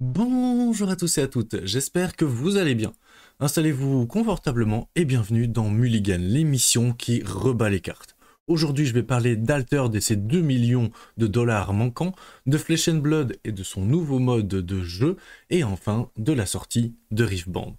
Bonjour à tous et à toutes, j'espère que vous allez bien. Installez-vous confortablement et bienvenue dans Mulligan, l'émission qui rebat les cartes. Aujourd'hui, je vais parler d'Altered et ses 2 millions de dollars manquants, de Flesh and Blood et de son nouveau mode de jeu, et enfin de la sortie de Riftband.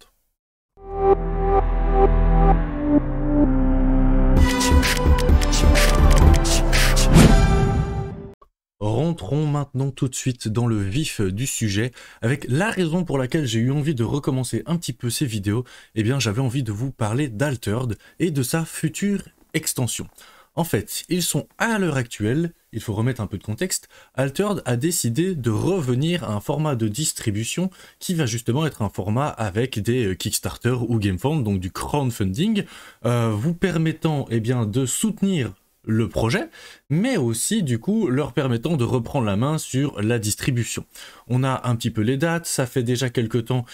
Rentrons maintenant tout de suite dans le vif du sujet, avec la raison pour laquelle j'ai eu envie de recommencer un petit peu ces vidéos. Eh bien, j'avais envie de vous parler d'Altered et de sa future extension. En fait, ils sont à l'heure actuelle, il faut remettre un peu de contexte, Altered a décidé de revenir à un format de distribution qui va justement être un format avec des Kickstarter ou GameFound, donc du crowdfunding, vous permettant de soutenir le projet, mais aussi du coup leur permettant de reprendre la main sur la distribution. On a un petit peu les dates, ça fait déjà quelques temps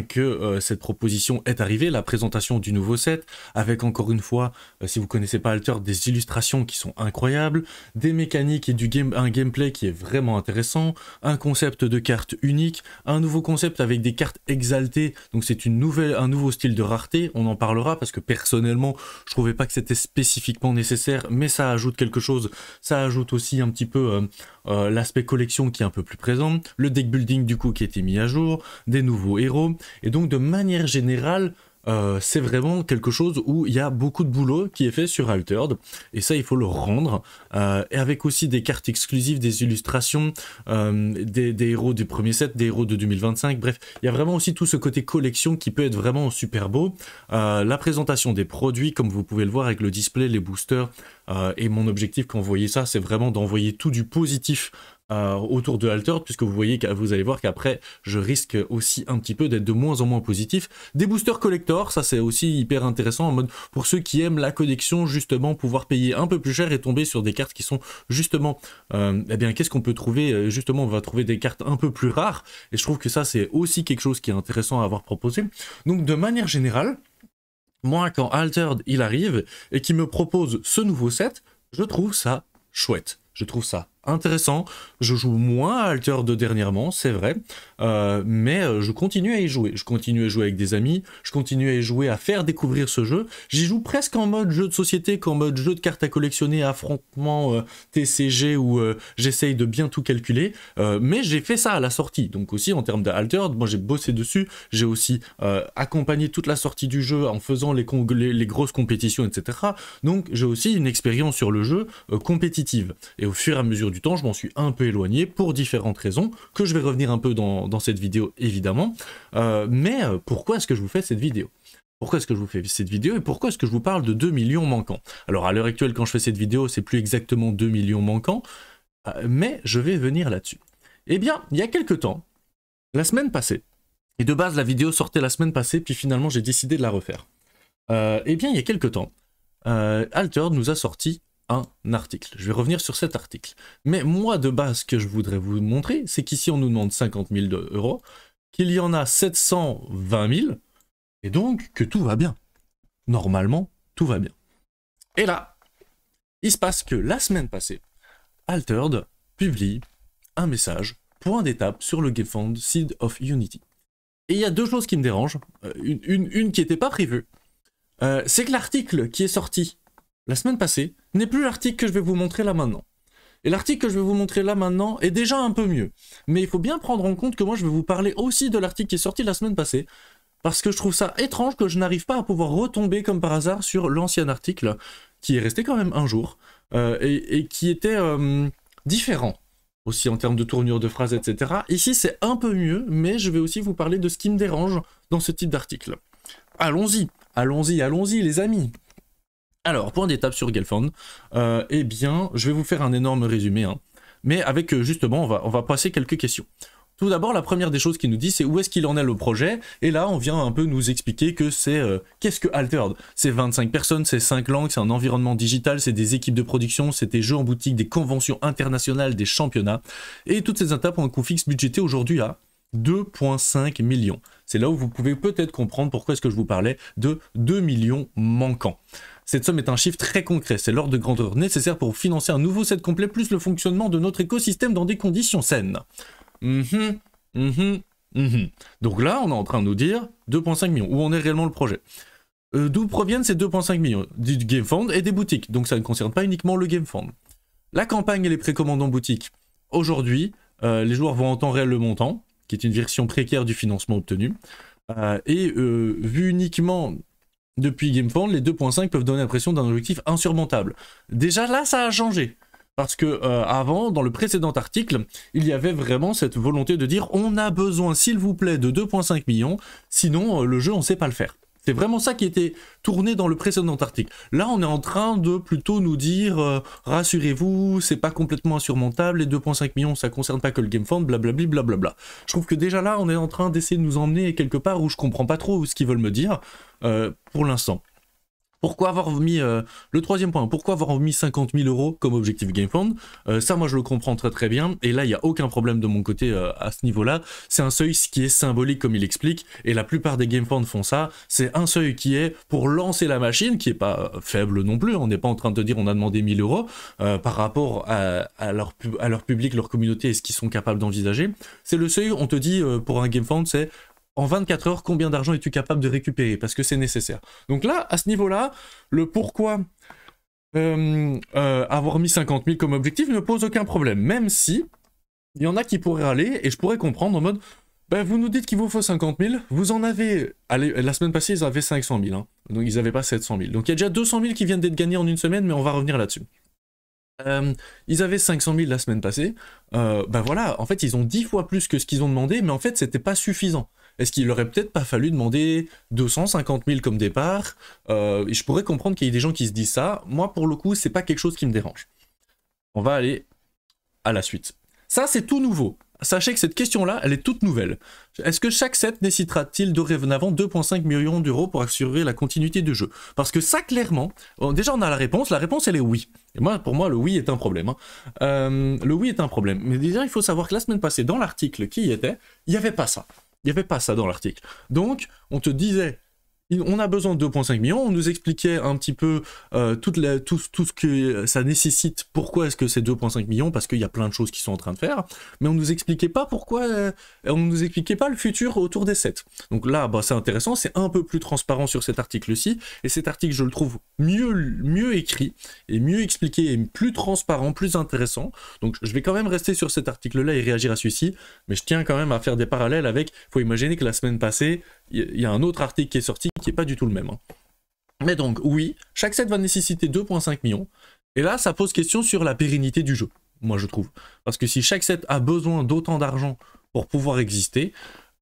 que cette proposition est arrivée, la présentation du nouveau set, avec encore une fois, si vous connaissez pas Alter, des illustrations qui sont incroyables, des mécaniques et un gameplay qui est vraiment intéressant, un concept de carte unique, un nouveau concept avec des cartes exaltées, donc c'est un nouveau style de rareté, on en parlera parce que personnellement je trouvais pas que c'était spécifiquement nécessaire, mais ça ajoute quelque chose, ça ajoute aussi un petit peu l'aspect collection qui est un peu plus présent, le deck building du coup qui a été mis à jour, des nouveaux héros, et donc de manière générale, c'est vraiment quelque chose où il y a beaucoup de boulot qui est fait sur Altered, et ça il faut le rendre, et avec aussi des cartes exclusives, des illustrations, des héros du premier set, des héros de 2025, bref, il y a vraiment aussi tout ce côté collection qui peut être vraiment super beau, la présentation des produits, comme vous pouvez le voir avec le display, les boosters, et mon objectif quand vous voyez ça, c'est vraiment d'envoyer tout du positif autour de Altered, puisque vous allez voir qu'après je risque aussi un petit peu d'être de moins en moins positif. Des boosters collector, ça c'est aussi hyper intéressant en mode pour ceux qui aiment la collection, justement pouvoir payer un peu plus cher et tomber sur des cartes qui sont justement qu'est-ce qu'on peut trouver, justement on va trouver des cartes un peu plus rares, et je trouve que ça c'est aussi quelque chose qui est intéressant à avoir proposé. Donc de manière générale, moi quand Altered il arrive et qu'il me propose ce nouveau set, je trouve ça chouette, je trouve ça intéressant. Je joue moins à Altered dernièrement, c'est vrai, mais je continue à y jouer. Je continue à jouer avec des amis, je continue à y jouer, à faire découvrir ce jeu. J'y joue presque en mode jeu de société qu'en mode jeu de cartes à collectionner, affrontement TCG, où j'essaye de bien tout calculer, mais j'ai fait ça à la sortie. Donc aussi en termes d'Altered, moi j'ai bossé dessus, j'ai aussi accompagné toute la sortie du jeu en faisant les grosses compétitions, etc. Donc j'ai aussi une expérience sur le jeu compétitive. Et au fur et à mesure du temps, je m'en suis un peu éloigné pour différentes raisons, que je vais revenir un peu dans cette vidéo évidemment. Mais pourquoi est-ce que je vous fais cette vidéo ? Pourquoi est-ce que je vous fais cette vidéo et pourquoi est-ce que je vous parle de 2 millions manquants ? Alors à l'heure actuelle, quand je fais cette vidéo, c'est plus exactement 2 millions manquants, mais je vais venir là-dessus. Eh bien, il y a quelques temps, la semaine passée, et de base la vidéo sortait la semaine passée, puis finalement j'ai décidé de la refaire. Eh bien, il y a quelques temps, Altered nous a sorti un article. Je vais revenir sur cet article. Mais moi, de base, ce que je voudrais vous montrer, c'est qu'ici, on nous demande 50 000 euros, qu'il y en a 720 000, et donc que tout va bien. Normalement, tout va bien. Et là, il se passe que la semaine passée, Altered publie un message, point d'étape sur le GameFound Seed of Unity. Et il y a deux choses qui me dérangent, une qui n'était pas prévue, c'est que l'article qui est sorti la semaine passée n'est plus l'article que je vais vous montrer là maintenant. Et l'article que je vais vous montrer là maintenant est déjà un peu mieux. Mais il faut bien prendre en compte que moi je vais vous parler aussi de l'article qui est sorti la semaine passée, parce que je trouve ça étrange que je n'arrive pas à pouvoir retomber comme par hasard sur l'ancien article, qui est resté quand même un jour, et qui était différent, aussi en termes de tournure de phrases, etc. Ici c'est un peu mieux, mais je vais aussi vous parler de ce qui me dérange dans ce type d'article. Allons-y, allons-y, allons-y les amis. Alors, point d'étape sur GameFound, eh bien, je vais vous faire un énorme résumé, hein, mais avec justement, on va passer quelques questions. Tout d'abord, la première des choses qu'il nous dit, c'est où est-ce qu'il en est le projet, et là, on vient un peu nous expliquer que c'est... qu'est-ce que Altered ? C'est 25 personnes, c'est 5 langues, c'est un environnement digital, c'est des équipes de production, c'est des jeux en boutique, des conventions internationales, des championnats, et toutes ces étapes ont un coût fixe budgété aujourd'hui à 2,5 millions. C'est là où vous pouvez peut-être comprendre pourquoi est-ce que je vous parlais de 2 millions manquants. Cette somme est un chiffre très concret, c'est l'ordre de grandeur nécessaire pour financer un nouveau set complet plus le fonctionnement de notre écosystème dans des conditions saines. Donc là, on est en train de nous dire 2,5 millions. Où en est réellement le projet? D'où proviennent ces 2,5 millions? Du GameFound et des boutiques. Donc ça ne concerne pas uniquement le GameFound. La campagne et les précommandes en boutique. Aujourd'hui, les joueurs voient en temps réel le montant, qui est une version précaire du financement obtenu. Vu uniquement depuis GameFound, les 2.5 peuvent donner l'impression d'un objectif insurmontable. Déjà là, ça a changé. Parce que avant, dans le précédent article, il y avait vraiment cette volonté de dire on a besoin, s'il vous plaît, de 2.5 millions, sinon le jeu, on ne sait pas le faire. C'est vraiment ça qui était tourné dans le précédent article. Là, on est en train de plutôt nous dire rassurez-vous, c'est pas complètement insurmontable, les 2.5 millions, ça concerne pas que le GameFound, blablabla, blablabla. Je trouve que déjà là, on est en train d'essayer de nous emmener quelque part où je comprends pas trop ce qu'ils veulent me dire pour l'instant. Pourquoi avoir mis, le troisième point, pourquoi avoir mis 50 000 € comme objectif GameFound? Ça, moi, je le comprends très très bien, et là, il n'y a aucun problème de mon côté à ce niveau-là. C'est un seuil qui est symbolique, comme il explique, et la plupart des GameFound font ça. C'est un seuil qui est pour lancer la machine, qui n'est pas faible non plus. On n'est pas en train de dire on a demandé 1000 € par rapport à leur public, leur communauté, et ce qu'ils sont capables d'envisager. C'est le seuil, on te dit, pour un GameFound, c'est en 24 heures, combien d'argent es-tu capable de récupérer? Parce que c'est nécessaire. Donc là, à ce niveau-là, le pourquoi avoir mis 50 000 comme objectif ne pose aucun problème. Même si, il y en a qui pourraient aller, et je pourrais comprendre en mode, ben, vous nous dites qu'il vous faut 50 000, vous en avez... Allez, la semaine passée, ils avaient 500 000, hein, donc ils n'avaient pas 700 000. Donc il y a déjà 200 000 qui viennent d'être gagnés en une semaine, mais on va revenir là-dessus. Ils avaient 500 000 la semaine passée, ben voilà, en fait ils ont 10 fois plus que ce qu'ils ont demandé, mais en fait c'était pas suffisant. Est-ce qu'il aurait peut-être pas fallu demander 250 000 comme départ? Et je pourrais comprendre qu'il y ait des gens qui se disent ça. Moi, pour le coup, c'est pas quelque chose qui me dérange. On va aller à la suite. Ça, c'est tout nouveau. Sachez que cette question-là, elle est toute nouvelle. Est-ce que chaque set nécessitera-t-il dorénavant 2,5 millions d'euros pour assurer la continuité du jeu? Parce que ça, clairement, déjà on a la réponse elle est oui. Et moi, pour moi, le oui est un problème. Le oui est un problème. Mais déjà, il faut savoir que la semaine passée, dans l'article qui y était, il n'y avait pas ça. Il n'y avait pas ça dans l'article. Donc, on te disait, on a besoin de 2,5 millions, on nous expliquait un petit peu tout ce que ça nécessite, pourquoi est-ce que c'est 2,5 millions, parce qu'il y a plein de choses qui sont en train de faire, mais on nous expliquait pas pourquoi, on nous expliquait pas le futur autour des sets. Donc là, bah, c'est intéressant, c'est un peu plus transparent sur cet article-ci, et cet article, je le trouve mieux écrit, et mieux expliqué, et plus transparent, plus intéressant. Donc je vais quand même rester sur cet article-là et réagir à celui-ci, mais je tiens quand même à faire des parallèles avec, faut imaginer que la semaine passée, il y a un autre article qui est sorti qui n'est pas du tout le même. Mais donc, oui, chaque set va nécessiter 2,5 millions. Et là, ça pose question sur la pérennité du jeu, moi je trouve. Parce que si chaque set a besoin d'autant d'argent pour pouvoir exister,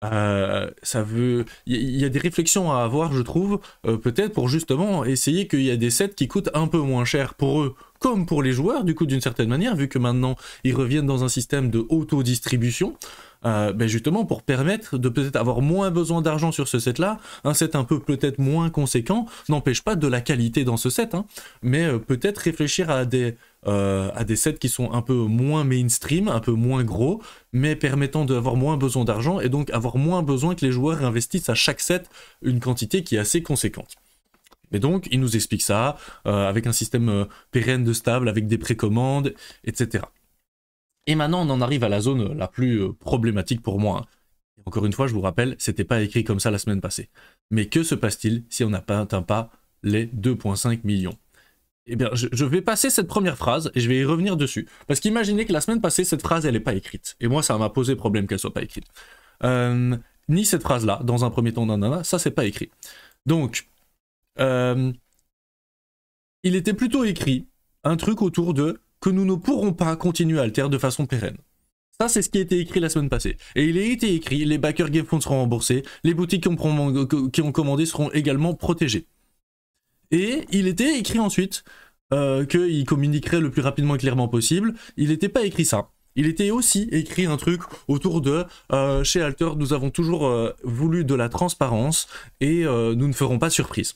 ça veut... Il y a des réflexions à avoir, je trouve, peut-être pour justement essayer qu'il y a des sets qui coûtent un peu moins cher pour eux, comme pour les joueurs, du coup, d'une certaine manière, vu que maintenant, ils reviennent dans un système de auto-distribution. Ben justement pour permettre de peut-être avoir moins besoin d'argent sur ce set là, un set un peu peut-être moins conséquent, n'empêche pas de la qualité dans ce set, hein, mais peut-être réfléchir à des sets qui sont un peu moins mainstream, un peu moins gros, mais permettant d'avoir moins besoin d'argent et donc avoir moins besoin que les joueurs investissent à chaque set une quantité qui est assez conséquente. Et donc il nous explique ça avec un système pérenne de stable, avec des précommandes, etc. Et maintenant, on en arrive à la zone la plus problématique pour moi. Et encore une fois, je vous rappelle, c'était pas écrit comme ça la semaine passée. Mais que se passe-t-il si on n'atteint pas les 2,5 millions? Eh bien, je vais passer cette première phrase et je vais y revenir dessus. Parce qu'imaginez que la semaine passée, cette phrase, elle n'est pas écrite. Et moi, ça m'a posé problème qu'elle soit pas écrite. Ni cette phrase-là, dans un premier temps, nanana, ça, c'est pas écrit. Donc, il était plutôt écrit un truc autour de que nous ne pourrons pas continuer à Alter de façon pérenne. Ça, c'est ce qui a été écrit la semaine passée. Et il a été écrit, les backers GameFound seront remboursés, les boutiques qui ont commandé seront également protégées. Et il était écrit ensuite qu'ils communiqueraient le plus rapidement et clairement possible. Il n'était pas écrit ça. Il était aussi écrit un truc autour de chez Alter, nous avons toujours voulu de la transparence et nous ne ferons pas de surprise.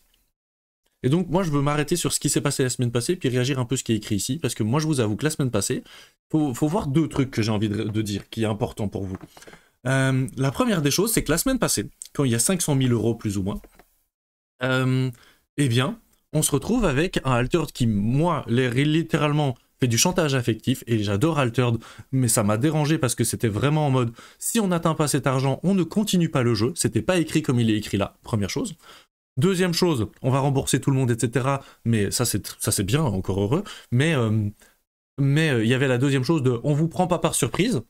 Et donc moi je veux m'arrêter sur ce qui s'est passé la semaine passée puis réagir un peu à ce qui est écrit ici, parce que moi je vous avoue que la semaine passée, faut voir deux trucs que j'ai envie de dire, qui est important pour vous. La première des choses, c'est que la semaine passée, quand il y a 500 000 € plus ou moins, eh bien, on se retrouve avec un Alter qui, moi, littéralement fait du chantage affectif, et j'adore Altered, mais ça m'a dérangé parce que c'était vraiment en mode, si on n'atteint pas cet argent, on ne continue pas le jeu, c'était pas écrit comme il est écrit là, première chose. Deuxième chose, on va rembourser tout le monde, etc. Mais ça c'est bien, encore heureux, mais il y avait la deuxième chose de, on vous prend pas par surprise.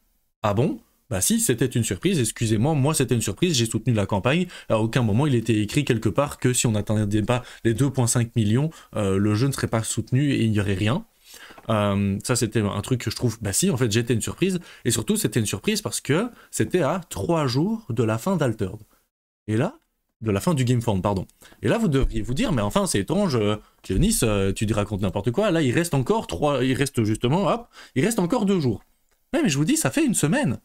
Ah bon? Bah si, c'était une surprise, excusez-moi, moi c'était une surprise, j'ai soutenu la campagne, à aucun moment il était écrit quelque part que si on n'atteindait pas les 2,5 millions, le jeu ne serait pas soutenu et il n'y aurait rien. Ça c'était un truc que je trouve, bah si, en fait j'étais une surprise, et surtout c'était une surprise parce que c'était à 3 jours de la fin d'Altered. Et là, de la fin du Gamefound, pardon. Et là vous devriez vous dire, mais enfin c'est étrange, Dionis, tu racontes n'importe quoi, là il reste encore 3, il reste justement, hop, il reste encore 2 jours. Ouais mais je vous dis, ça fait une semaine.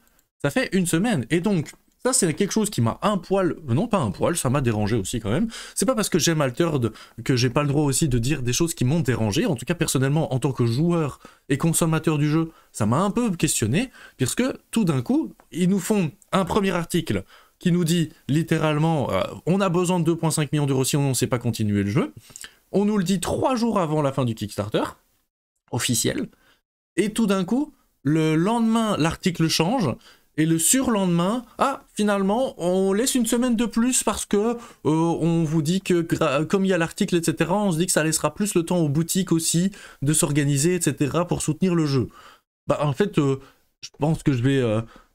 Ça fait une semaine, et donc, ça c'est quelque chose qui m'a un poil, non pas un poil, ça m'a dérangé aussi quand même. C'est pas parce que j'aime Altered que j'ai pas le droit aussi de dire des choses qui m'ont dérangé, en tout cas personnellement, en tant que joueur et consommateur du jeu, ça m'a un peu questionné, puisque tout d'un coup, ils nous font un premier article qui nous dit littéralement, on a besoin de 2,5 millions d'euros si on ne sait pas continuer le jeu, on nous le dit 3 jours avant la fin du Kickstarter, officiel, et tout d'un coup, le lendemain, l'article change, et le surlendemain, ah, finalement, on laisse une semaine de plus parce que on vous dit que, comme il y a l'article, etc., on se dit que ça laissera plus le temps aux boutiques aussi de s'organiser, etc., pour soutenir le jeu. Bah, en fait, je pense que je vais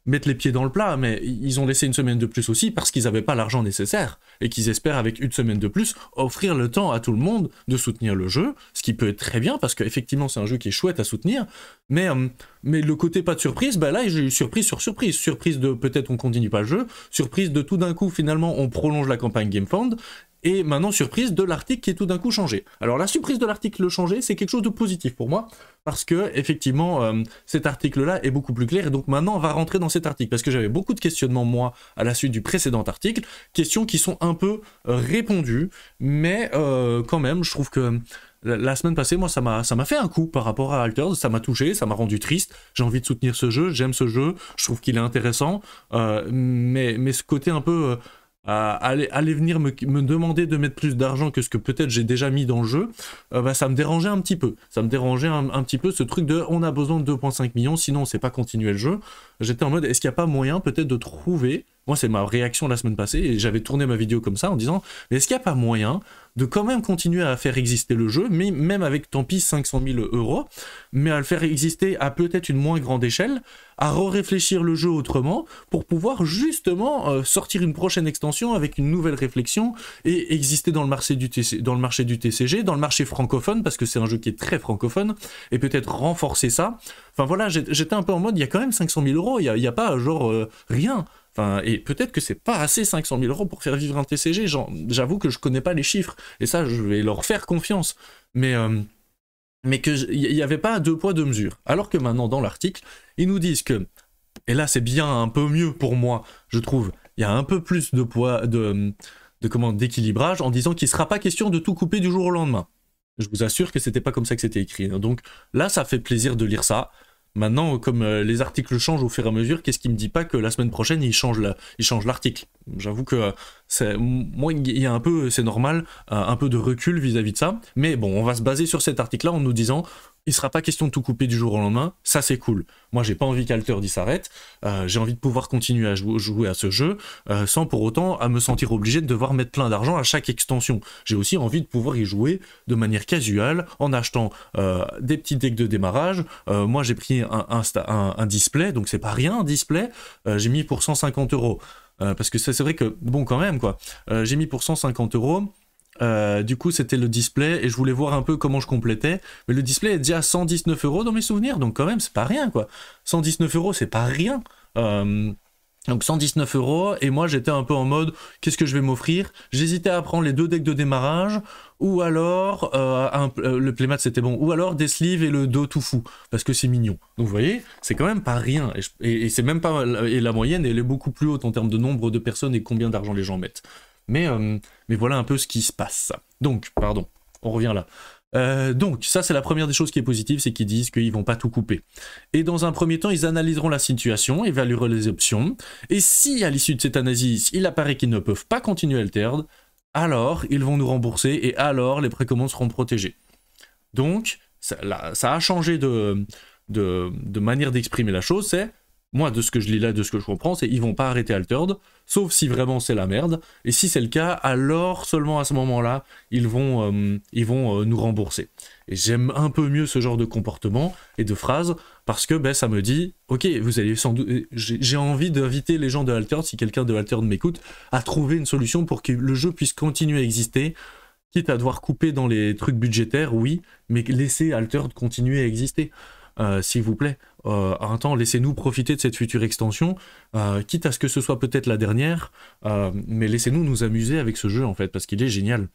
mettre les pieds dans le plat, mais ils ont laissé une semaine de plus aussi parce qu'ils n'avaient pas l'argent nécessaire et qu'ils espèrent, avec une semaine de plus, offrir le temps à tout le monde de soutenir le jeu, ce qui peut être très bien parce qu'effectivement, c'est un jeu qui est chouette à soutenir, mais le côté pas de surprise, bah là j'ai eu surprise sur surprise. Surprise de peut-être on continue pas le jeu, surprise de tout d'un coup finalement on prolonge la campagne Gamefound, et maintenant surprise de l'article qui est tout d'un coup changé. Alors la surprise de l'article changé, c'est quelque chose de positif pour moi, parce que effectivement cet article-là est beaucoup plus clair, et donc maintenant on va rentrer dans cet article, parce que j'avais beaucoup de questionnements moi à la suite du précédent article, questions qui sont un peu répondues, mais quand même je trouve que la semaine passée, moi, ça m'a fait un coup par rapport à Altered, ça m'a touché, ça m'a rendu triste, j'ai envie de soutenir ce jeu, j'aime ce jeu, je trouve qu'il est intéressant, mais ce côté un peu aller venir me demander de mettre plus d'argent que ce que peut-être j'ai déjà mis dans le jeu, bah, ça me dérangeait un petit peu. Ça me dérangeait un petit peu ce truc de on a besoin de 2,5 millions, sinon on ne sait pas continuer le jeu. J'étais en mode, est-ce qu'il n'y a pas moyen peut-être de trouver, moi c'est ma réaction la semaine passée, et j'avais tourné ma vidéo comme ça en disant, mais est-ce qu'il n'y a pas moyen de quand même continuer à faire exister le jeu, mais même avec tant pis 500 000 euros, mais à le faire exister à peut-être une moins grande échelle, à réfléchir le jeu autrement, pour pouvoir justement sortir une prochaine extension avec une nouvelle réflexion, et exister dans le marché du TCG, dans le marché francophone, parce que c'est un jeu qui est très francophone, et peut-être renforcer ça. Enfin voilà, j'étais un peu en mode, il y a quand même 500 000 euros, il n'y a pas genre rien. Enfin, et peut-être que c'est pas assez 500 000 euros pour faire vivre un TCG, j'avoue que je connais pas les chiffres, et ça je vais leur faire confiance, mais qu'il n'y avait pas 2 poids 2 mesures. Alors que maintenant dans l'article, ils nous disent que, et là c'est bien un peu mieux pour moi, je trouve, il y a un peu plus de poids, d'équilibrage, en disant qu'il ne sera pas question de tout couper du jour au lendemain. Je vous assure que c'était pas comme ça que c'était écrit. Donc là ça fait plaisir de lire ça. Maintenant, comme les articles changent au fur et à mesure, qu'est-ce qui me dit pas que la semaine prochaine, ils changent l'article? J'avoue que moi, il y a un peu, c'est normal, un peu de recul vis-à-vis de ça. Mais bon, on va se baser sur cet article-là en nous disant, il sera pas question de tout couper du jour au lendemain, ça c'est cool. Moi, j'ai pas envie qu'Altered s'arrête, j'ai envie de pouvoir continuer à jouer à ce jeu, sans pour autant à me sentir obligé de devoir mettre plein d'argent à chaque extension. J'ai aussi envie de pouvoir y jouer de manière casuale, en achetant des petits decks de démarrage. Moi, j'ai pris un display, donc c'est pas rien un display, j'ai mis pour 150 euros. Parce que c'est vrai que, bon quand même quoi, j'ai mis pour 150 euros, du coup c'était le display et je voulais voir un peu comment je complétais, mais le display est déjà à 119 euros dans mes souvenirs, donc quand même c'est pas rien quoi, 119 euros c'est pas rien, donc 119 euros, et moi j'étais un peu en mode, qu'est-ce que je vais m'offrir? J'hésitais à prendre les 2 decks de démarrage, ou alors, le playmat c'était bon, ou alors des sleeves et le dos tout fou, parce que c'est mignon. Donc vous voyez, c'est quand même pas rien, et c'est même pas, et la moyenne elle est beaucoup plus haute en termes de nombre de personnes et combien d'argent les gens mettent. Mais voilà un peu ce qui se passe. Donc, pardon, on revient là. Donc ça c'est la première des choses qui est positive, c'est qu'ils disent qu'ils vont pas tout couper. Et dans un premier temps, ils analyseront la situation, évalueront les options, et si à l'issue de cette analyse, il apparaît qu'ils ne peuvent pas continuer Altered, alors ils vont nous rembourser, et alors les précommandes seront protégées. Donc, ça a changé de manière d'exprimer la chose, c'est, moi, de ce que je lis là, de ce que je comprends, c'est ils vont pas arrêter Altered, sauf si vraiment c'est la merde, et si c'est le cas, alors seulement à ce moment-là, ils vont nous rembourser. Et j'aime un peu mieux ce genre de comportement et de phrases, parce que ben, ça me dit, ok, vous allez sans doute, j'ai envie d'inviter les gens de Altered, si quelqu'un de Altered m'écoute, à trouver une solution pour que le jeu puisse continuer à exister, quitte à devoir couper dans les trucs budgétaires, oui, mais laisser Altered continuer à exister. S'il vous plaît, un temps, laissez-nous profiter de cette future extension, quitte à ce que ce soit peut-être la dernière, mais laissez-nous nous amuser avec ce jeu en fait, parce qu'il est génial.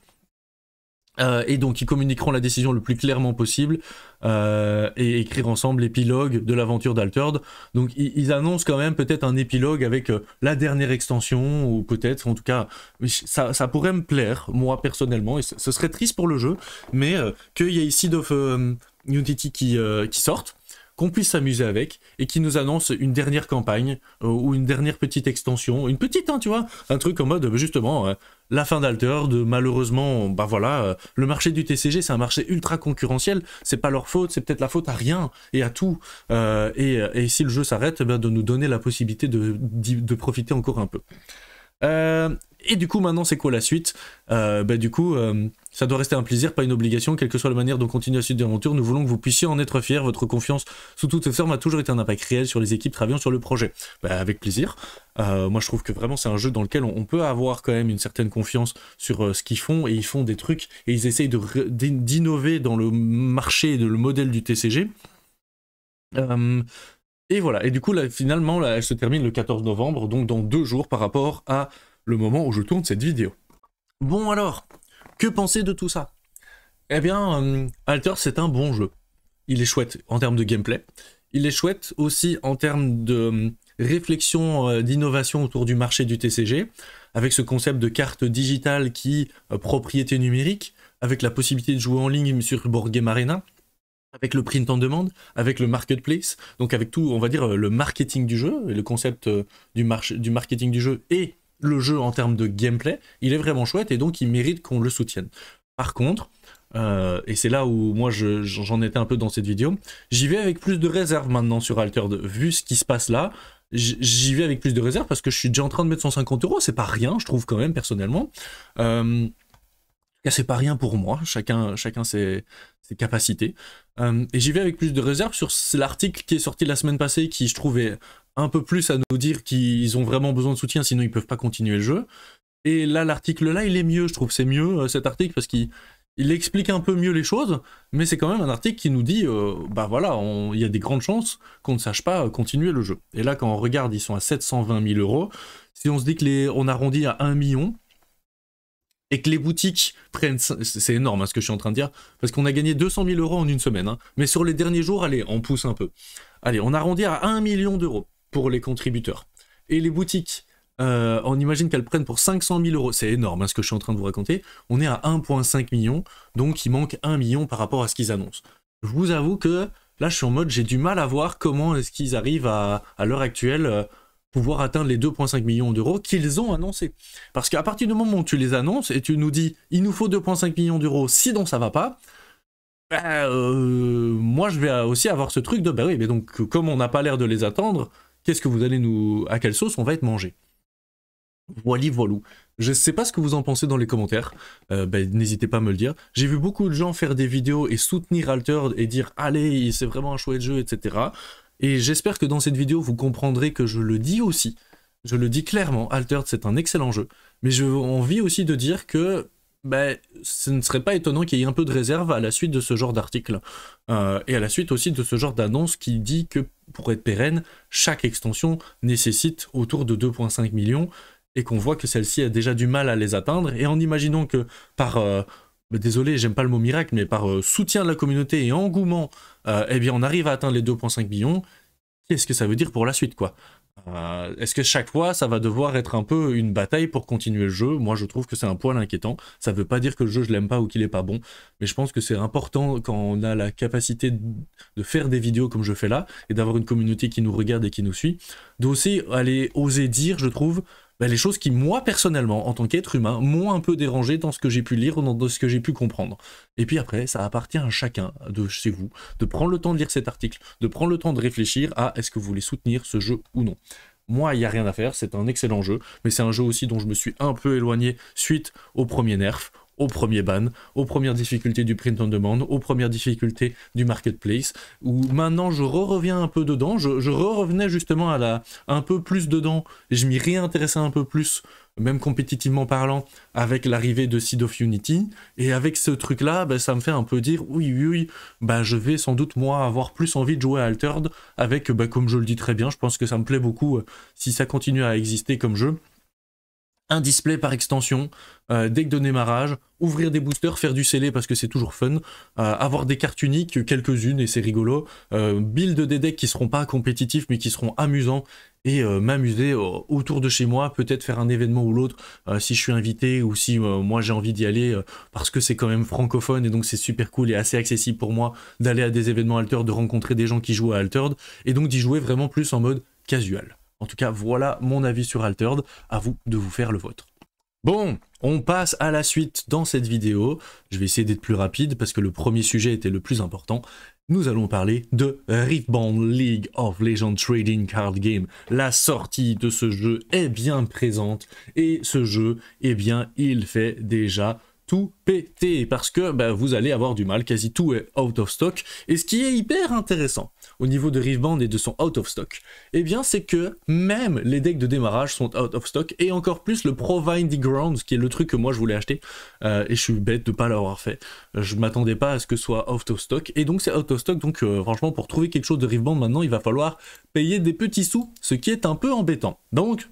Et donc ils communiqueront la décision le plus clairement possible et écrire ensemble l'épilogue de l'aventure d'Altered. Donc ils annoncent quand même peut-être un épilogue avec la dernière extension, ou peut-être, en tout cas, ça pourrait me plaire, moi personnellement, et ce serait triste pour le jeu, mais qu'il y ait Seed of Unity qui sorte, qu'on puisse s'amuser avec, et qui nous annonce une dernière campagne, ou une dernière petite extension, une petite, hein, tu vois, un truc en mode, justement, la fin d'Altered, malheureusement, bah voilà, le marché du TCG, c'est un marché ultra concurrentiel, c'est pas leur faute, c'est peut-être la faute à rien, et à tout, et si le jeu s'arrête, ben, de nous donner la possibilité de profiter encore un peu. Et du coup, maintenant, c'est quoi la suite? Du coup, ça doit rester un plaisir, pas une obligation, quelle que soit la manière dont on continue la suite de l'aventure. Nous voulons que vous puissiez en être fiers. Votre confiance sous toutes formes a toujours été un impact réel sur les équipes travaillant sur le projet. Avec plaisir. Moi, je trouve que vraiment, c'est un jeu dans lequel on peut avoir quand même une certaine confiance sur ce qu'ils font, et ils font des trucs, et ils essayent d'innover dans le marché et le modèle du TCG. Et voilà, et du coup, là, finalement, là, elle se termine le 14 novembre, donc dans 2 jours par rapport à le moment où je tourne cette vidéo. Bon alors, que penser de tout ça? Eh bien, Altered, c'est un bon jeu. Il est chouette en termes de gameplay. Il est chouette aussi en termes de réflexion, d'innovation autour du marché du TCG, avec ce concept de carte digitale qui, propriété numérique, avec la possibilité de jouer en ligne sur Board Game Arena, avec le print on demand, avec le marketplace, donc avec tout, on va dire, le marketing du jeu, et le concept du marketing du jeu, et le jeu en termes de gameplay, il est vraiment chouette, et donc il mérite qu'on le soutienne. Par contre, et c'est là où moi j'en étais un peu dans cette vidéo, j'y vais avec plus de réserve maintenant sur Altered, vu ce qui se passe là. J'y vais avec plus de réserve parce que je suis déjà en train de mettre 150 €, c'est pas rien, je trouve quand même personnellement. C'est pas rien pour moi, chacun ses capacités. Et j'y vais avec plus de réserve sur l'article qui est sorti la semaine passée, qui je trouvais un peu plus à nous dire qu'ils ont vraiment besoin de soutien, sinon ils peuvent pas continuer le jeu. Et là, l'article là, il est mieux, je trouve c'est mieux cet article, parce qu'il explique un peu mieux les choses, mais c'est quand même un article qui nous dit, bah voilà, il y a des grandes chances qu'on ne sache pas continuer le jeu. Et là, quand on regarde, ils sont à 720 000 €. Si on se dit qu'on arrondit à 1 million, et que les boutiques prennent... C'est énorme ce que je suis en train de dire, parce qu'on a gagné 200 000 € en une semaine. Hein. Mais sur les derniers jours, allez, on pousse un peu. Allez, on arrondit à 1 million € pour les contributeurs. Et les boutiques, on imagine qu'elles prennent pour 500 000 €. C'est énorme ce que je suis en train de vous raconter. On est à 1,5 million, donc il manque 1 million par rapport à ce qu'ils annoncent. Je vous avoue que là, je suis en mode, j'ai du mal à voir comment est-ce qu'ils arrivent à l'heure actuelle... pouvoir atteindre les 2,5 millions € qu'ils ont annoncés. Parce qu'à partir du moment où tu les annonces et tu nous dis il nous faut 2,5 millions €, sinon ça va pas, moi je vais aussi avoir ce truc de bah oui, mais donc comme on n'a pas l'air de les attendre, qu'est-ce que vous allez à quelle sauce on va être mangé? Voilà, voilou. Je sais pas ce que vous en pensez dans les commentaires, n'hésitez pas à me le dire. J'ai vu beaucoup de gens faire des vidéos et soutenir Altered et dire allez, c'est vraiment un chouette jeu, etc. Et j'espère que dans cette vidéo, vous comprendrez que je le dis aussi. Je le dis clairement, Altered, c'est un excellent jeu. Mais j'ai envie aussi de dire que ce ne serait pas étonnant qu'il y ait un peu de réserve à la suite de ce genre d'article. Et à la suite aussi de ce genre d'annonce qui dit que, pour être pérenne, chaque extension nécessite autour de 2,5 millions, et qu'on voit que celle-ci a déjà du mal à les atteindre. Et en imaginant que par... désolé, j'aime pas le mot miracle, mais par soutien de la communauté et engouement, eh bien on arrive à atteindre les 2,5 millions, qu'est-ce que ça veut dire pour la suite, quoi? Est-ce que chaque fois, ça va devoir être un peu une bataille pour continuer le jeu? Moi, je trouve que c'est un poil inquiétant. Ça veut pas dire que le jeu, je l'aime pas ou qu'il est pas bon, mais je pense que c'est important, quand on a la capacité de faire des vidéos comme je fais là, et d'avoir une communauté qui nous regarde et qui nous suit, d'aussi aller oser dire, je trouve, bah, les choses qui, moi, personnellement, en tant qu'être humain, m'ont un peu dérangé dans ce que j'ai pu lire, dans ce que j'ai pu comprendre. Et puis après, ça appartient à chacun de chez vous de prendre le temps de lire cet article, de prendre le temps de réfléchir à est-ce que vous voulez soutenir ce jeu ou non. Moi, il n'y a rien à faire, c'est un excellent jeu, mais c'est un jeu aussi dont je me suis un peu éloigné suite au premier nerf, au premier ban, aux premières difficultés du print on demand, aux premières difficultés du marketplace, où maintenant je reviens un peu dedans, je revenais justement à un peu plus dedans, et je m'y réintéressais un peu plus, même compétitivement parlant, avec l'arrivée de Seed of Unity, et avec ce truc-là, bah, ça me fait un peu dire, oui, bah, je vais sans doute, moi, avoir plus envie de jouer à Altered, avec, bah, comme je le dis très bien, je pense que ça me plaît beaucoup, si ça continue à exister comme jeu, un display par extension, deck de démarrage, ouvrir des boosters, faire du scellé parce que c'est toujours fun, avoir des cartes uniques, quelques-unes et c'est rigolo, build des decks qui seront pas compétitifs mais qui seront amusants et m'amuser autour de chez moi, peut-être faire un événement ou l'autre si je suis invité ou si moi j'ai envie d'y aller parce que c'est quand même francophone et donc c'est super cool et assez accessible pour moi d'aller à des événements Altered, de rencontrer des gens qui jouent à Altered et donc d'y jouer vraiment plus en mode casual. En tout cas, voilà mon avis sur Altered, à vous de vous faire le vôtre. Bon, on passe à la suite dans cette vidéo. Je vais essayer d'être plus rapide parce que le premier sujet était le plus important. Nous allons parler de Riftbound League of Legends Trading Card Game. La sortie de ce jeu est bien présente et ce jeu, eh bien, il fait déjà tout péter parce que bah, vous allez avoir du mal, quasi tout est out of stock. Et ce qui est hyper intéressant au niveau de Riftbound et de son out of stock, eh bien c'est que même les decks de démarrage sont out of stock et encore plus le Provinding Grounds qui est le truc que moi je voulais acheter et je suis bête de pas l'avoir fait. Je m'attendais pas à ce que ce soit out of stock et donc c'est out of stock donc franchement pour trouver quelque chose de Riftbound maintenant il va falloir payer des petits sous, ce qui est un peu embêtant. Donc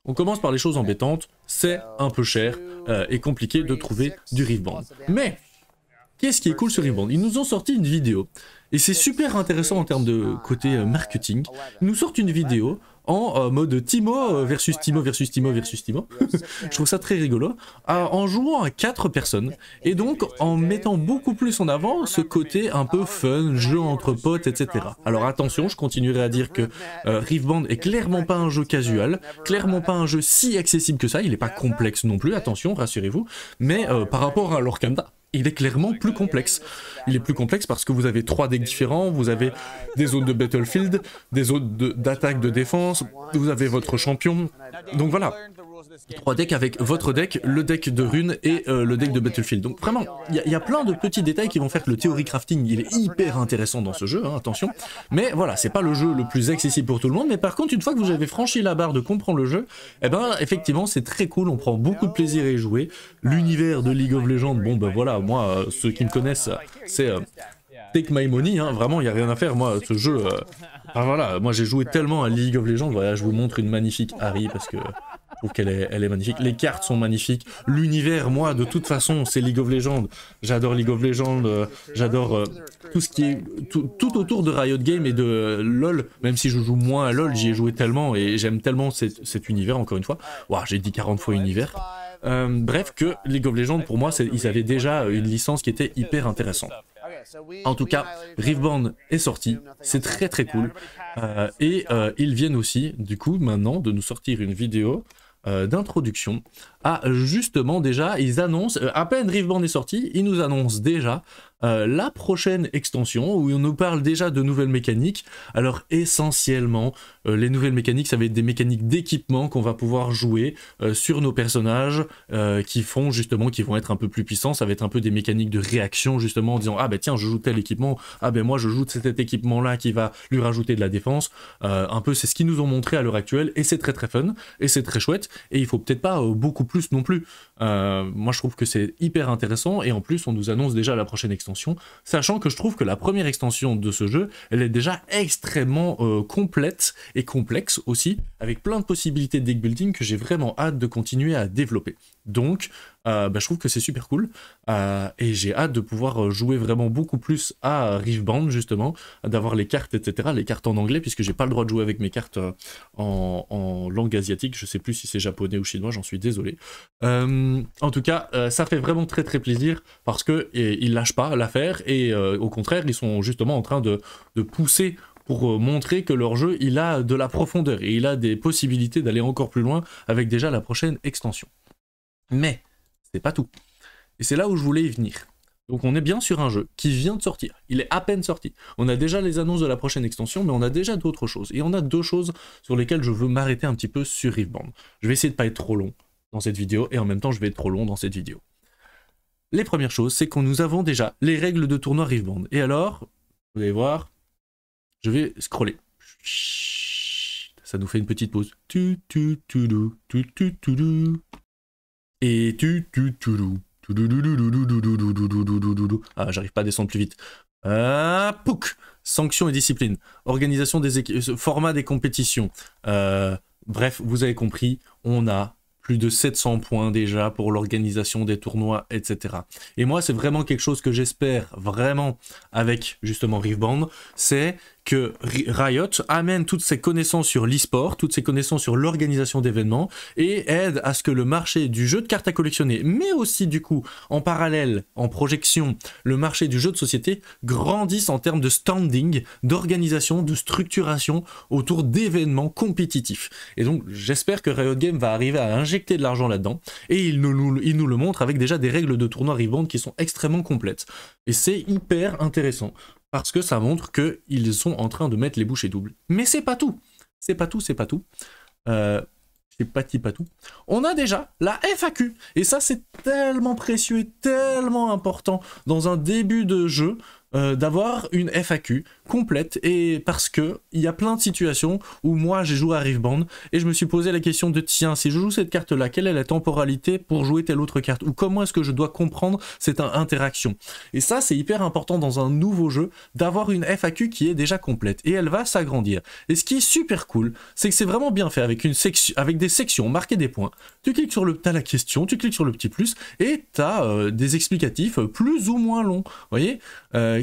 on commence par les choses embêtantes, c'est un peu cher et compliqué de trouver du Riftbound. Mais, qu'est-ce qui est cool sur Riftbound? Ils nous ont sorti une vidéo, et c'est super intéressant en termes de côté marketing. Ils nous sortent une vidéo en mode Timo versus Timo versus Timo versus Timo. Je trouve ça très rigolo. En jouant à 4 personnes, et donc en mettant beaucoup plus en avant ce côté un peu fun, jeu entre potes, etc. Alors attention, je continuerai à dire que Riftbound est clairement pas un jeu casual, clairement pas un jeu si accessible que ça, il n'est pas complexe non plus, attention, rassurez-vous, mais par rapport à Lorcanda, il est clairement plus complexe. Il est plus complexe parce que vous avez 3 decks différents, vous avez des zones de battlefield, des zones d'attaque, de défense, vous avez votre champion, donc voilà. 3 decks avec votre deck, le deck de runes et le deck de battlefield. Donc vraiment, il y a plein de petits détails qui vont faire que le theory crafting, il est hyper intéressant dans ce jeu, hein, attention. Mais voilà, c'est pas le jeu le plus accessible pour tout le monde, mais par contre, une fois que vous avez franchi la barre de comprendre le jeu, eh ben effectivement, c'est très cool, on prend beaucoup de plaisir à y jouer. L'univers de League of Legends, bon ben voilà, moi, ceux qui me connaissent, c'est... Take my money, hein, vraiment, il n'y a rien à faire, moi, ce jeu... Enfin voilà, moi j'ai joué tellement à League of Legends, voilà, je vous montre une magnifique Ahri, parce que... Je trouve qu'elle est magnifique, les cartes sont magnifiques, l'univers, moi, de toute façon, c'est League of Legends, j'adore League of Legends, j'adore tout ce qui est tout autour de Riot Games et de LoL, même si je joue moins à LoL, j'y ai joué tellement et j'aime tellement cet univers, encore une fois, wow, j'ai dit 40 fois univers, bref, que League of Legends, pour moi, ils avaient déjà une licence qui était hyper intéressante. En tout cas, Riftbound est sorti, c'est très très cool, et ils viennent aussi, du coup, maintenant, de nous sortir une vidéo d'introduction à justement déjà, ils annoncent, à peine Riftbound est sorti, ils nous annoncent déjà la prochaine extension où on nous parle déjà de nouvelles mécaniques. Alors essentiellement, les nouvelles mécaniques, ça va être des mécaniques d'équipement qu'on va pouvoir jouer sur nos personnages qui vont être un peu plus puissants. Ça va être un peu des mécaniques de réaction justement en disant ah ben tiens je joue tel équipement, ah ben moi je joue cet équipement là qui va lui rajouter de la défense. Un peu c'est ce qu'ils nous ont montré à l'heure actuelle et c'est très très fun et c'est très chouette et il faut peut-être pas beaucoup plus non plus. Moi je trouve que c'est hyper intéressant et en plus on nous annonce déjà la prochaine extension, sachant que je trouve que la première extension de ce jeu, elle est déjà extrêmement complète et complexe aussi, avec plein de possibilités de deck building que j'ai vraiment hâte de continuer à développer. Donc je trouve que c'est super cool et j'ai hâte de pouvoir jouer vraiment beaucoup plus à Riftbound justement, d'avoir les cartes etc, les cartes en anglais puisque j'ai pas le droit de jouer avec mes cartes en langue asiatique, je sais plus si c'est japonais ou chinois, j'en suis désolé. En tout cas ça fait vraiment très très plaisir parce que ils lâchent pas l'affaire et au contraire ils sont justement en train de pousser pour montrer que leur jeu, il a de la profondeur et il a des possibilités d'aller encore plus loin avec déjà la prochaine extension. Mais c'est pas tout. Et c'est là où je voulais y venir. Donc on est bien sur un jeu qui vient de sortir, il est à peine sorti. On a déjà les annonces de la prochaine extension, mais on a déjà d'autres choses. Et on a deux choses sur lesquelles je veux m'arrêter un petit peu sur Riveband. Je vais essayer de pas être trop long dans cette vidéo, et en même temps je vais être trop long dans cette vidéo. Les premières choses, c'est que nous avons déjà les règles de tournoi Riveband. Et alors, vous allez voir, je vais scroller. Ça nous fait une petite pause. Et ah, j'arrive pas à descendre plus vite. Pouc. Sanctions et discipline. Organisation des équipes. Format des compétitions. Bref, vous avez compris, on a plus de 700 points déjà pour l'organisation des tournois, etc. Et moi, c'est vraiment quelque chose que j'espère vraiment avec justement Riveband, c'est que Riot amène toutes ses connaissances sur l'e-sport, toutes ses connaissances sur l'organisation d'événements et aide à ce que le marché du jeu de cartes à collectionner, mais aussi du coup en parallèle, en projection, le marché du jeu de société grandisse en termes de standing, d'organisation, de structuration autour d'événements compétitifs. Et donc j'espère que Riot Games va arriver à injecter de l'argent là-dedans et il nous le montre avec déjà des règles de tournoi Riveband qui sont extrêmement complètes. Et c'est hyper intéressant. Parce que ça montre qu'ils sont en train de mettre les bouchées doubles. Mais c'est pas tout. C'est pas tout, c'est pas tout. C'est pas tout. On a déjà la FAQ. Et ça, c'est tellement précieux et tellement important dans un début de jeu d'avoir une FAQ complète. Et parce que il y a plein de situations où moi, j'ai joué à Riveband et je me suis posé la question de tiens, si je joue cette carte-là, quelle est la temporalité pour jouer telle autre carte? Ou comment est-ce que je dois comprendre cette interaction? Et ça, c'est hyper important dans un nouveau jeu d'avoir une FAQ qui est déjà complète. Et elle va s'agrandir. Et ce qui est super cool, c'est que c'est vraiment bien fait avec une section, avec des sections, marquer des points. Tu cliques sur t'as la question, tu cliques sur le petit plus et t'as des explicatifs plus ou moins longs. Vous voyez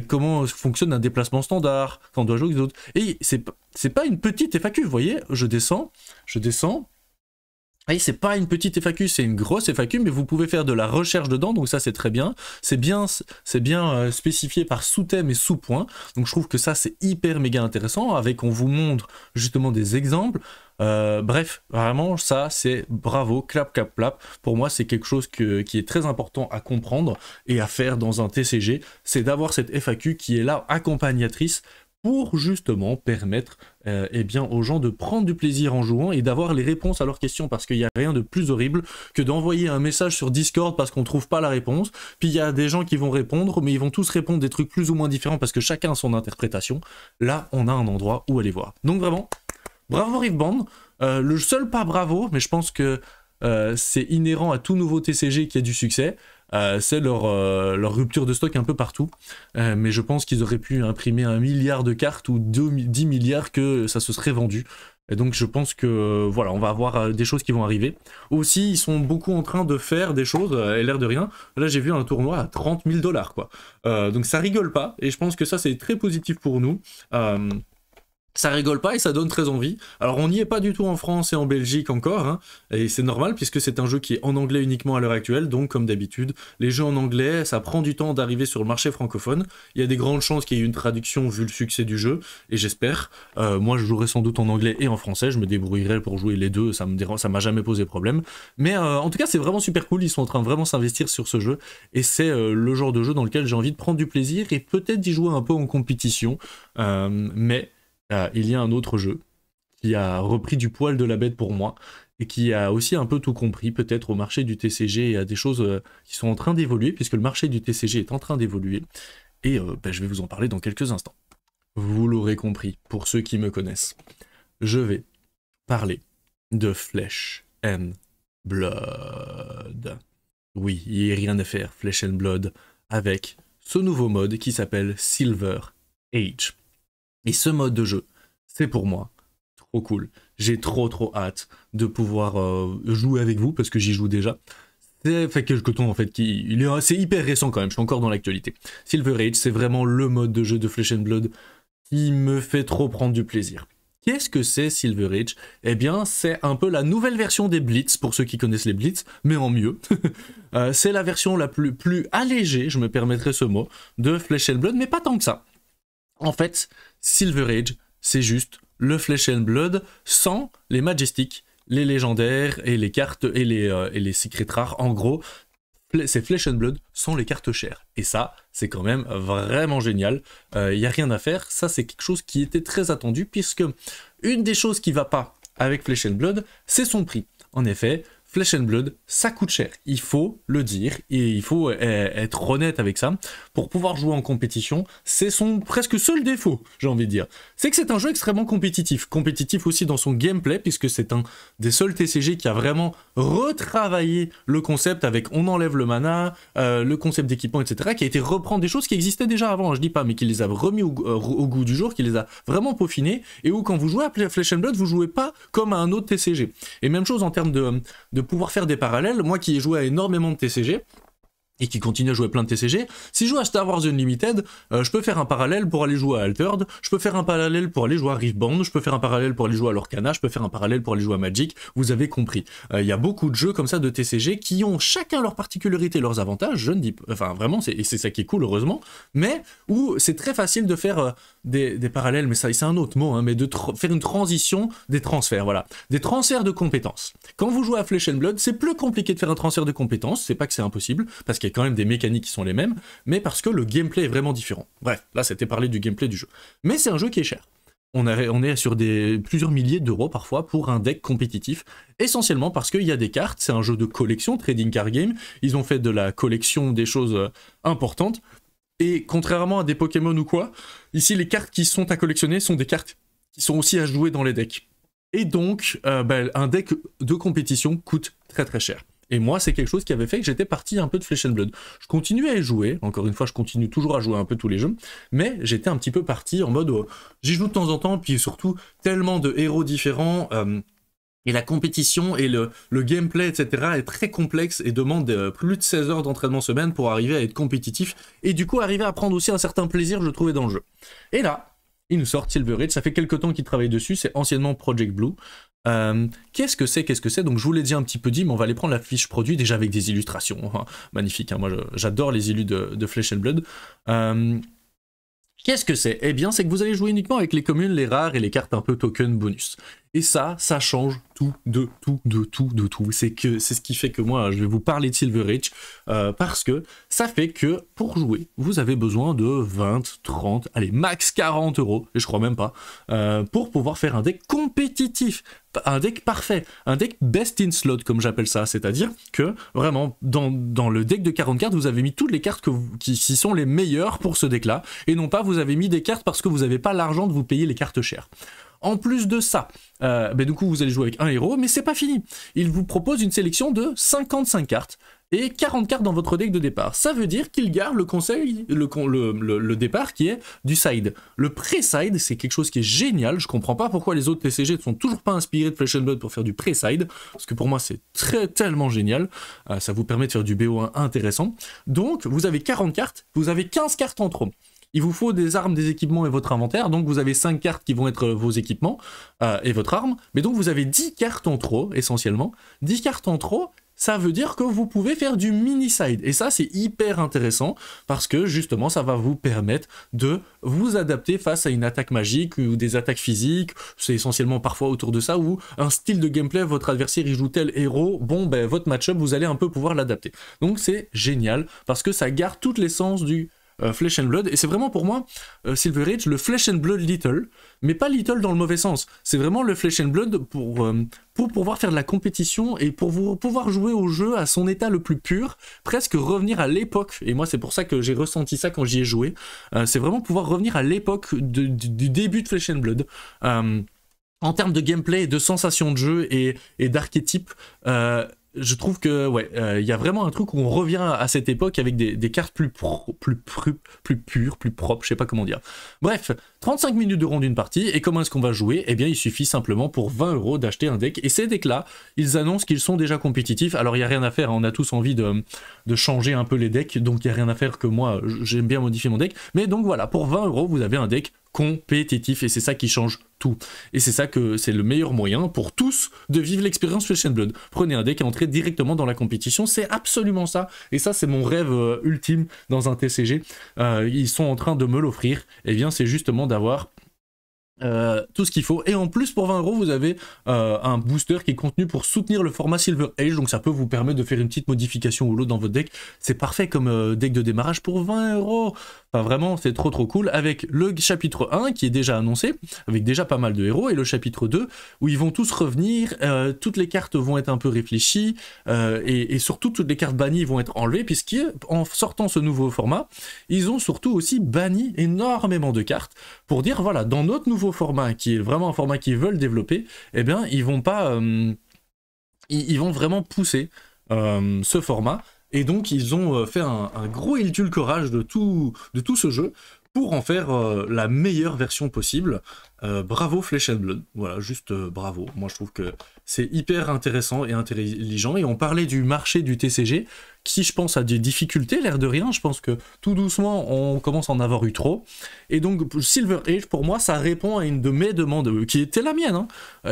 comment fonctionne un déplacement standard, quand on doit jouer avec d'autres. Et c'est pas une petite FAQ, vous voyez, je descends. Et c'est pas une petite FAQ, c'est une grosse FAQ, mais vous pouvez faire de la recherche dedans, donc ça c'est très bien. C'est bien spécifié par sous-thème et sous-point, donc je trouve que ça c'est hyper méga intéressant, avec on vous montre justement des exemples. Bref, vraiment ça c'est bravo, clap clap clap. Pour moi c'est quelque chose qui est très important à comprendre et à faire dans un TCG, c'est d'avoir cette FAQ qui est là accompagnatrice pour justement permettre eh bien, aux gens de prendre du plaisir en jouant et d'avoir les réponses à leurs questions, parce qu'il n'y a rien de plus horrible que d'envoyer un message sur Discord parce qu'on ne trouve pas la réponse, puis il y a des gens qui vont répondre, mais ils vont tous répondre des trucs plus ou moins différents parce que chacun a son interprétation. Là, on a un endroit où aller voir. Donc vraiment, bravo Riveband. Le seul pas bravo, mais je pense que c'est inhérent à tout nouveau TCG qui a du succès, c'est leur rupture de stock un peu partout, mais je pense qu'ils auraient pu imprimer 1 milliard de cartes ou 10 milliards que ça se serait vendu. Et donc je pense que voilà, on va avoir des choses qui vont arriver. Aussi, ils sont beaucoup en train de faire des choses, et l'air de rien. Là, j'ai vu un tournoi à 30 000 $, quoi. Donc ça rigole pas, et je pense que ça, c'est très positif pour nous. Ça rigole pas et ça donne très envie. Alors on n'y est pas du tout en France et en Belgique encore, hein, et c'est normal puisque c'est un jeu qui est en anglais uniquement à l'heure actuelle, donc comme d'habitude, les jeux en anglais, ça prend du temps d'arriver sur le marché francophone. Il y a des grandes chances qu'il y ait une traduction vu le succès du jeu, et j'espère. Moi je jouerai sans doute en anglais et en français, je me débrouillerai pour jouer les deux, ça m'a jamais posé problème. Mais en tout cas c'est vraiment super cool, ils sont en train de vraiment s'investir sur ce jeu, et c'est le genre de jeu dans lequel j'ai envie de prendre du plaisir et peut-être d'y jouer un peu en compétition, mais il y a un autre jeu qui a repris du poil de la bête pour moi et qui a aussi un peu tout compris peut-être au marché du TCG et à des choses qui sont en train d'évoluer, puisque le marché du TCG est en train d'évoluer, et je vais vous en parler dans quelques instants. Vous l'aurez compris, pour ceux qui me connaissent, je vais parler de Flesh and Blood. Oui, il n'y a rien à faire, Flesh and Blood, avec ce nouveau mode qui s'appelle Silver Age. Et ce mode de jeu, c'est pour moi trop cool. J'ai trop hâte de pouvoir jouer avec vous, parce que j'y joue déjà. Ça fait quelque temps en fait, c'est hyper récent quand même, je suis encore dans l'actualité. Silver Age, c'est vraiment le mode de jeu de Flesh and Blood qui me fait trop prendre du plaisir. Qu'est-ce que c'est Silver Age? Eh bien, c'est un peu la nouvelle version des Blitz, pour ceux qui connaissent les Blitz, mais en mieux. C'est la version la plus allégée, je me permettrai ce mot, de Flesh and Blood, mais pas tant que ça. En fait, Silver Age, c'est juste le Flesh and Blood sans les Majestics, les légendaires et les cartes et les secrets rares. En gros, c'est Flesh and Blood sans les cartes chères. Et ça, c'est quand même vraiment génial. Il n'y a rien à faire. Ça, c'est quelque chose qui était très attendu, puisque une des choses qui va pas avec Flesh and Blood, c'est son prix. En effet, Flesh and Blood, ça coûte cher. Il faut le dire et il faut être honnête avec ça. Pour pouvoir jouer en compétition, c'est son presque seul défaut, j'ai envie de dire. C'est que c'est un jeu extrêmement compétitif. Compétitif aussi dans son gameplay, puisque c'est un des seuls TCG qui a vraiment retravaillé le concept avec on enlève le mana, le concept d'équipement, etc., qui a été reprendre des choses qui existaient déjà avant, je dis pas, mais qui les a remis au goût du jour, qui les a vraiment peaufinés, et où quand vous jouez à Flesh and Blood, vous jouez pas comme à un autre TCG. Et même chose en termes de pouvoir faire des parallèles, moi qui ai joué à énormément de TCG, et qui continue à jouer plein de TCG, si je joue à Star Wars Unlimited, je peux faire un parallèle pour aller jouer à Altered, je peux faire un parallèle pour aller jouer à Riftbound, je peux faire un parallèle pour aller jouer à Lorcana, je peux faire un parallèle pour aller jouer à Magic, vous avez compris. Il y a beaucoup de jeux comme ça de TCG qui ont chacun leurs particularités, leurs avantages, je ne dis pas, enfin vraiment, et c'est ça qui est cool heureusement, mais où c'est très facile de faire des parallèles, mais ça c'est un autre mot, hein, mais de faire une transition, des transferts, voilà. Des transferts de compétences. Quand vous jouez à Flesh and Blood, c'est plus compliqué de faire un transfert de compétences, c'est pas que c'est impossible, parce qu'il y a quand même des mécaniques qui sont les mêmes, mais parce que le gameplay est vraiment différent. Bref, là c'était parler du gameplay du jeu. Mais c'est un jeu qui est cher. On est sur plusieurs milliers d'euros parfois pour un deck compétitif, essentiellement parce qu'il y a des cartes, c'est un jeu de collection, trading card game, ils ont fait de la collection des choses importantes, et contrairement à des Pokémon ou quoi, ici les cartes qui sont à collectionner sont des cartes qui sont aussi à jouer dans les decks. Et donc, un deck de compétition coûte très très cher. Et moi, c'est quelque chose qui avait fait que j'étais parti un peu de Flesh and Blood. Je continuais à y jouer, encore une fois, je continue toujours à jouer un peu tous les jeux, mais j'étais un petit peu parti en mode, j'y joue de temps en temps, puis surtout, tellement de héros différents, et la compétition et le gameplay, etc. est très complexe et demande plus de 16 heures d'entraînement semaine pour arriver à être compétitif, et du coup, arriver à prendre aussi un certain plaisir, je trouvais, dans le jeu. Et là, ils nous sortent Silver Age, ça fait quelques temps qu'ils travaillent dessus, c'est anciennement Project Blue. Qu'est-ce que c'est? Donc je vous l'ai dit un petit peu mais on va aller prendre la fiche produit déjà avec des illustrations, magnifique, hein. Moi j'adore les illus de Flesh and Blood. Qu'est-ce que c'est? Eh bien c'est que vous allez jouer uniquement avec les communes, les rares et les cartes un peu token bonus. Et ça change tout, de tout. C'est ce qui fait que moi, je vais vous parler de Silver Age, parce que ça fait que, pour jouer, vous avez besoin de 20, 30, allez, max 40 euros, et je crois même pas, pour pouvoir faire un deck compétitif, un deck parfait, un deck best in slot, comme j'appelle ça, c'est-à-dire que, vraiment, dans le deck de 40 cartes, vous avez mis toutes les cartes qui sont les meilleures pour ce deck-là, et non pas vous avez mis des cartes parce que vous n'avez pas l'argent de vous payer les cartes chères. En plus de ça, du coup vous allez jouer avec un héros, mais c'est pas fini. Il vous propose une sélection de 55 cartes et 40 cartes dans votre deck de départ. Ça veut dire qu'il garde le départ qui est du side. Le pré-side, c'est quelque chose qui est génial. Je comprends pas pourquoi les autres TCG ne sont toujours pas inspirés de Flesh and Blood pour faire du pré-side, parce que pour moi c'est tellement génial. Ça vous permet de faire du BO1 intéressant. Donc vous avez 40 cartes, vous avez 15 cartes en trop. Il vous faut des armes, des équipements et votre inventaire, donc vous avez 5 cartes qui vont être vos équipements et votre arme, mais donc vous avez 10 cartes en trop, essentiellement. 10 cartes en trop, ça veut dire que vous pouvez faire du mini-side, et ça c'est hyper intéressant, parce que justement ça va vous permettre de vous adapter face à une attaque magique ou des attaques physiques, c'est essentiellement parfois autour de ça, ou un style de gameplay, votre adversaire il joue tel héros, bon votre match-up vous allez un peu pouvoir l'adapter. Donc c'est génial, parce que ça garde toute l'essence du Flesh and Blood, et c'est vraiment pour moi Silver Age le Flesh and Blood Little, mais pas Little dans le mauvais sens, c'est vraiment le Flesh and Blood pour pouvoir faire de la compétition et pour pouvoir jouer au jeu à son état le plus pur, presque revenir à l'époque, et moi c'est pour ça que j'ai ressenti ça quand j'y ai joué, c'est vraiment pouvoir revenir à l'époque du début de Flesh and Blood, en termes de gameplay, de sensations de jeu et d'archétypes. Je trouve que il y a vraiment un truc où on revient à cette époque avec des cartes plus pures, plus propres, je sais pas comment dire. Bref, 35 minutes de ronde d'une partie, et comment est-ce qu'on va jouer? Eh bien il suffit simplement pour 20 € d'acheter un deck, et ces decks-là, ils annoncent qu'ils sont déjà compétitifs, alors il n'y a rien à faire, on a tous envie de changer un peu les decks, donc il n'y a rien à faire que moi, j'aime bien modifier mon deck, mais donc voilà, pour 20 € vous avez un deck compétitif, et c'est ça qui change tout. Et c'est ça que c'est le meilleur moyen pour tous de vivre l'expérience Flesh and Blood. Prenez un deck et entrez directement dans la compétition, c'est absolument ça. Et ça c'est mon rêve ultime dans un TCG. Ils sont en train de me l'offrir. Et bien c'est justement d'avoir tout ce qu'il faut, et en plus pour 20 €, vous avez un booster qui est contenu pour soutenir le format Silver Age, donc ça peut vous permettre de faire une petite modification ou l'autre dans votre deck. C'est parfait comme deck de démarrage pour 20 €. Enfin vraiment, c'est trop cool, avec le chapitre 1 qui est déjà annoncé, avec déjà pas mal de héros, et le chapitre 2 où ils vont tous revenir, toutes les cartes vont être un peu réfléchies, et surtout toutes les cartes bannies vont être enlevées, puisqu'en sortant ce nouveau format, ils ont surtout aussi banni énormément de cartes, pour dire voilà, dans notre nouveau format, qui est vraiment un format qu'ils veulent développer, eh bien ils vont pas... ils vont vraiment pousser ce format, et donc ils ont fait un gros édulcorage de tout ce jeu, pour en faire la meilleure version possible. Bravo Flesh and Blood, voilà, juste bravo. Moi je trouve que c'est hyper intéressant et intelligent, et on parlait du marché du TCG, qui je pense a des difficultés, l'air de rien. Je pense que tout doucement on commence à en avoir eu trop, et donc Silver Age pour moi ça répond à une de mes demandes, qui était la mienne,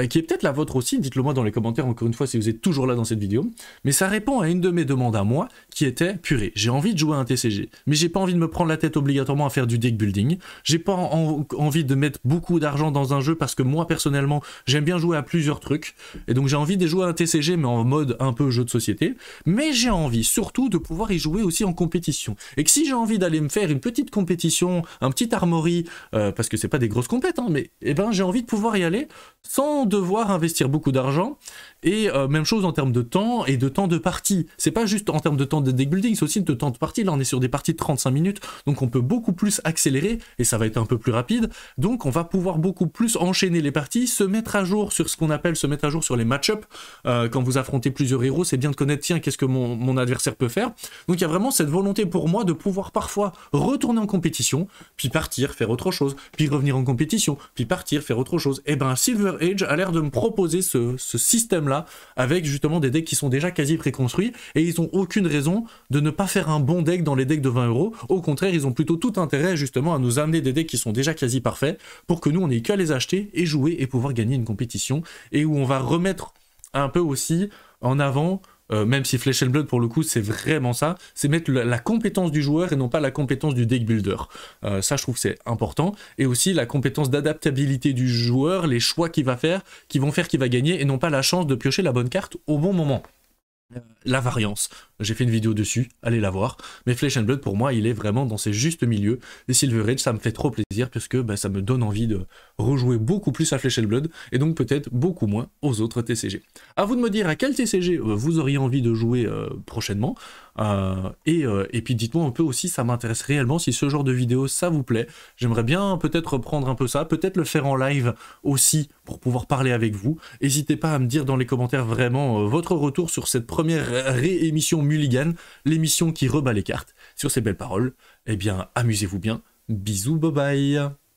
qui est peut-être la vôtre aussi, dites-le moi dans les commentaires encore une fois si vous êtes toujours là dans cette vidéo, mais ça répond à une de mes demandes à moi, qui était purée, j'ai envie de jouer à un TCG, mais j'ai pas envie de me prendre la tête obligatoirement à faire du deck building, j'ai pas envie de mettre beaucoup d'argent dans un jeu, parce que moi personnellement j'aime bien jouer à plusieurs trucs, et donc j'ai envie de jouer à un TCG mais en mode un peu jeu de société, mais j'ai envie surtout de pouvoir y jouer aussi en compétition, et que si j'ai envie d'aller me faire une petite compétition, un petit armory, parce que c'est pas des grosses compètes, mais eh ben, j'ai envie de pouvoir y aller sans devoir investir beaucoup d'argent, et même chose en termes de temps et de temps de partie. C'est pas juste en termes de temps de deck building, c'est aussi de temps de partie. Là on est sur des parties de 35 minutes, donc on peut beaucoup plus accélérer, et ça va être un peu plus rapide, donc on va pouvoir beaucoup plus enchaîner les parties, se mettre à jour sur ce qu'on appelle se mettre à jour sur les match-up. Quand vous affrontez plusieurs héros, c'est bien de connaître, tiens, qu'est-ce que mon adversaire peut faire. Donc il y a vraiment cette volonté pour moi de pouvoir parfois retourner en compétition, puis partir, faire autre chose, puis revenir en compétition, puis partir, faire autre chose. Et ben Silver Age a l'air de me proposer ce système-là, avec justement des decks qui sont déjà quasi préconstruits, et ils ont aucune raison de ne pas faire un bon deck dans les decks de 20 €. Au contraire, ils ont plutôt tout intérêt justement à nous amener des decks qui sont déjà quasi parfaits, pour que nous on ait qu'à les acheter et jouer et pouvoir gagner une compétition, et où on va remettre un peu aussi en avant, même si Flesh and Blood pour le coup c'est vraiment ça, c'est mettre la compétence du joueur et non pas la compétence du deck builder. Ça je trouve que c'est important, et aussi la compétence d'adaptabilité du joueur, les choix qu'il va faire, qui vont faire qu'il va gagner, et non pas la chance de piocher la bonne carte au bon moment. La variance, j'ai fait une vidéo dessus, allez la voir, mais Flesh and Blood pour moi il est vraiment dans ses justes milieux, et Silver Age ça me fait trop plaisir, puisque ça me donne envie de rejouer beaucoup plus à Flesh and Blood, et donc peut-être beaucoup moins aux autres TCG. A vous de me dire à quel TCG vous auriez envie de jouer prochainement, et puis dites-moi un peu aussi, ça m'intéresse réellement si ce genre de vidéo ça vous plaît. J'aimerais bien peut-être reprendre un peu ça, peut-être le faire en live aussi pour pouvoir parler avec vous. N'hésitez pas à me dire dans les commentaires vraiment votre retour sur cette première réémission Mulligan, l'émission qui rebat les cartes. Sur ces belles paroles, eh bien amusez-vous bien, bisous, bye bye.